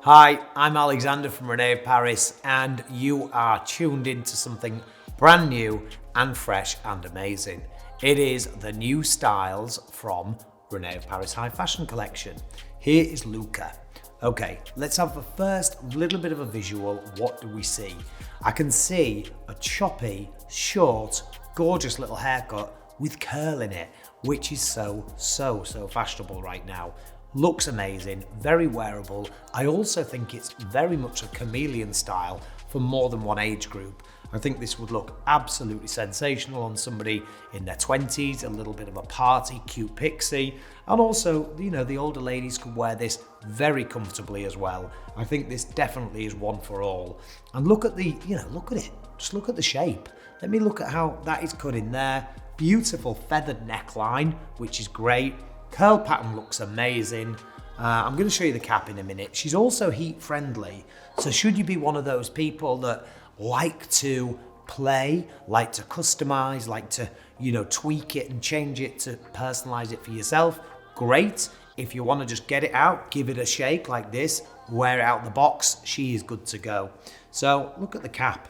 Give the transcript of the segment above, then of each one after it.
Hi, I'm Alexander from Rene of Paris, and you are tuned into something brand new and fresh and amazing. It is the new styles from Rene of Paris High Fashion Collection. Here is Luca. Okay, let's have the first little bit of a visual. What do we see? I can see a choppy, short, gorgeous little haircut with curl in it, which is so fashionable right now. Looks amazing, very wearable. I also think it's very much a chameleon style for more than one age group. I think this would look absolutely sensational on somebody in their 20s, a little bit of a party, cute pixie. And also, you know, the older ladies could wear this very comfortably as well. I think this definitely is one for all. And look at the, look at it. Just look at the shape. Let me look at how that is cut in there. Beautiful feathered neckline, which is great. Curl pattern looks amazing. I'm going to show you the cap in a minute. She's also heat friendly. So should you be one of those people that like to play, like to customize, like to, tweak it and change it to personalize it for yourself, great. If you want to just get it out, give it a shake like this, wear it out the box, she is good to go. So look at the cap.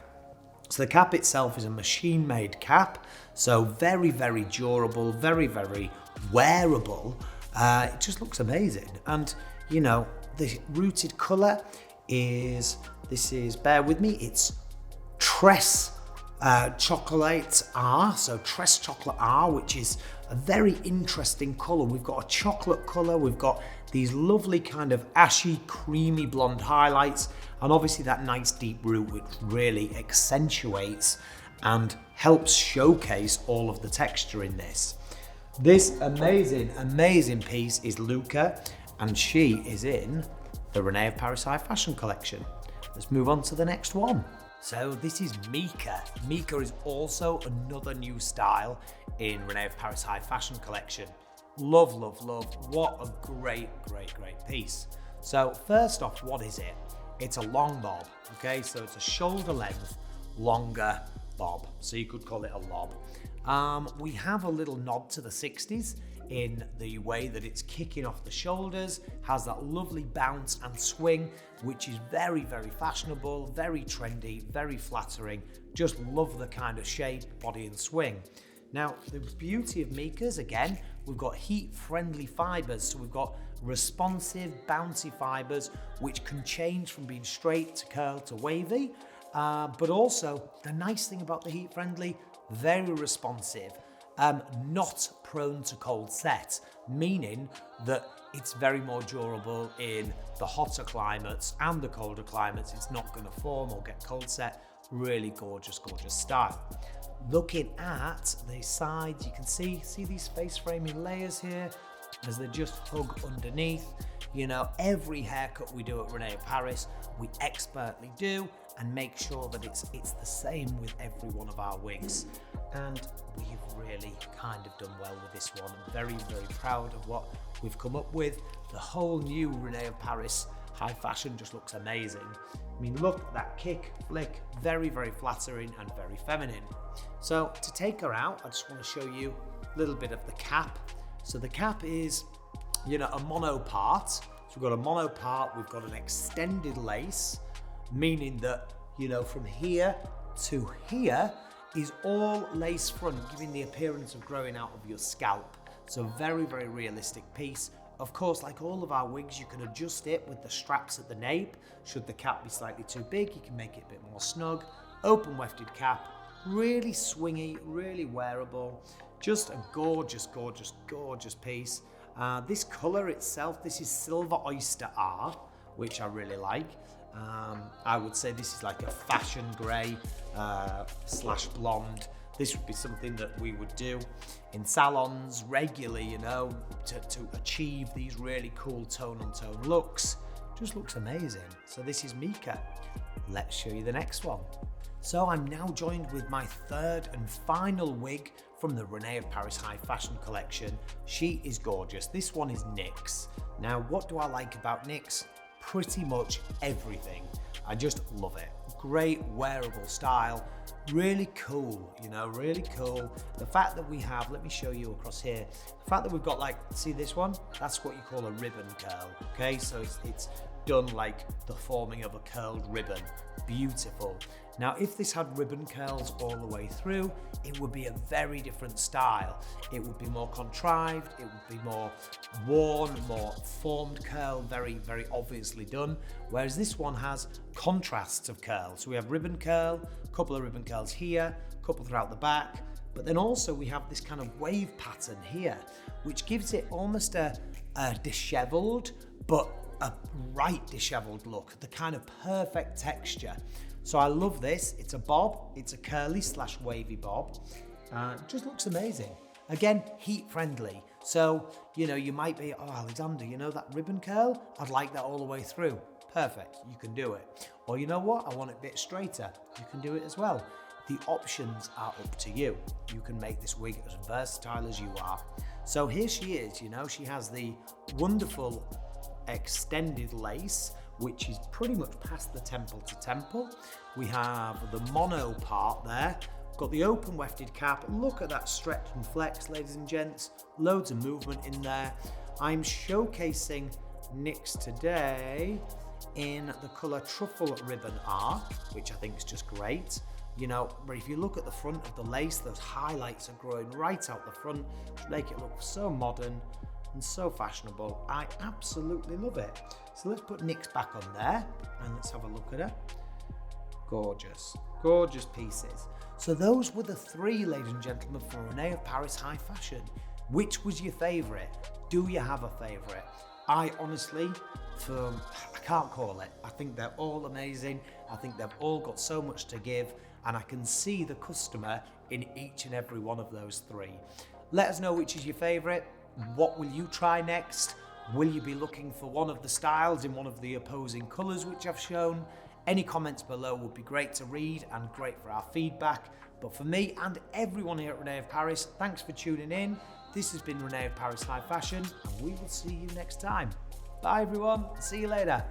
So the cap itself is a machine-made cap. So very durable, very wearable. It just looks amazing. And the rooted color is, bear with me, it's Tress Chocolate R, so Tress Chocolate R, which is a very interesting color. We've got a chocolate color, we've got these lovely kind of ashy, creamy blonde highlights, and obviously that nice deep root, which really accentuates and helps showcase all of the texture in this. This amazing piece is Luca, and she is in the Rene of Paris High Fashion Collection. Let's move on to the next one. So this is Mika. Mika is also another new style in Rene of Paris High Fashion Collection. Love. What a great piece. So first off, what is it? It's a long bob, okay? So it's a shoulder length, longer bob. So you could call it a lob. We have a little nod to the 60s in the way that it's kicking off the shoulders, has that lovely bounce and swing, which is very fashionable, very trendy, very flattering. Just love the kind of shape, body and swing. Now, the beauty of Mika's, again, we've got heat-friendly fibers. So we've got responsive, bouncy fibers, which can change from being straight to curl to wavy. But also, the nice thing about the heat-friendly, very responsive, not prone to cold set, meaning that it's very more durable in the hotter climates and the colder climates. It's not going to form or get cold set. Really gorgeous style. Looking at the sides, you can see these face framing layers here as they just hug underneath. Every haircut we do at Rene of Paris, we expertly do and make sure that it's the same with every one of our wigs. And we've really kind of done well with this one. I'm very proud of what we've come up with. The whole new Rene of Paris high fashion just looks amazing. I mean, look, that kick, flick, very flattering and very feminine. So to take her out, I just want to show you a little bit of the cap. So the cap is, a mono part. So we've got a mono part, we've got an extended lace, meaning that, from here to here is all lace front, giving the appearance of growing out of your scalp. So very realistic piece. Of course, like all of our wigs, you can adjust it with the straps at the nape. Should the cap be slightly too big, you can make it a bit more snug. Open wefted cap, really swingy, really wearable. Just a gorgeous piece. This color itself, this is Silver Oyster-R, which I really like. I would say this is like a fashion grey / blonde. This would be something that we would do in salons regularly, to achieve these really cool tone-on-tone looks. Just looks amazing. So this is Mika. Let's show you the next one. So I'm now joined with my third and final wig from the Rene of Paris High Fashion Collection. She is gorgeous. This one is Nyx. Now, what do I like about Nyx? Pretty much everything. I just love it. Great wearable style, really cool, really cool. The fact that we have, let me show you across here, the fact that we've got see this one, that's what you call a ribbon curl, okay? So it's done like the forming of a curled ribbon. Beautiful. Now, if this had ribbon curls all the way through, it would be a very different style. It would be more contrived, it would be more worn, more formed curl, very, very obviously done. Whereas this one has contrasts of curls. So we have ribbon curl, a couple of ribbon curls here, a couple throughout the back, but then also we have this kind of wave pattern here, which gives it almost a disheveled, but a right disheveled look, the kind of perfect texture. So I love this. It's a bob, it's a curly / wavy bob. It just looks amazing. Again, heat friendly. So, you know, you might be, oh, Alexander, you know that ribbon curl? I'd like that all the way through. Perfect, you can do it. Or you know what, I want it a bit straighter. You can do it as well. The options are up to you. You can make this wig as versatile as you are. So here she is, you know, she has the wonderful extended lace, which is pretty much past the temple to temple. We have the mono part there. Got the open wefted cap. Look at that stretch and flex, ladies and gents. Loads of movement in there. I'm showcasing Nyx today in the colour Truffle Ribbon-R, which I think is just great. You know, but if you look at the front of the lace, those highlights are growing right out the front, which make it look so modern and so fashionable. I absolutely love it. So let's put Nyx back on there and let's have a look at her. Gorgeous, gorgeous pieces. So those were the three, ladies and gentlemen, for Rene of Paris High Fashion. Which was your favourite? Do you have a favourite? I honestly, I can't call it. I think they're all amazing. I think they've all got so much to give, and I can see the customer in each and every one of those three. Let us know which is your favourite. What will you try next? Will you be looking for one of the styles in one of the opposing colours which I've shown? Any comments below would be great to read and great for our feedback. But for me and everyone here at Rene of Paris, thanks for tuning in. This has been Rene of Paris High Fashion, and we will see you next time. Bye everyone, see you later.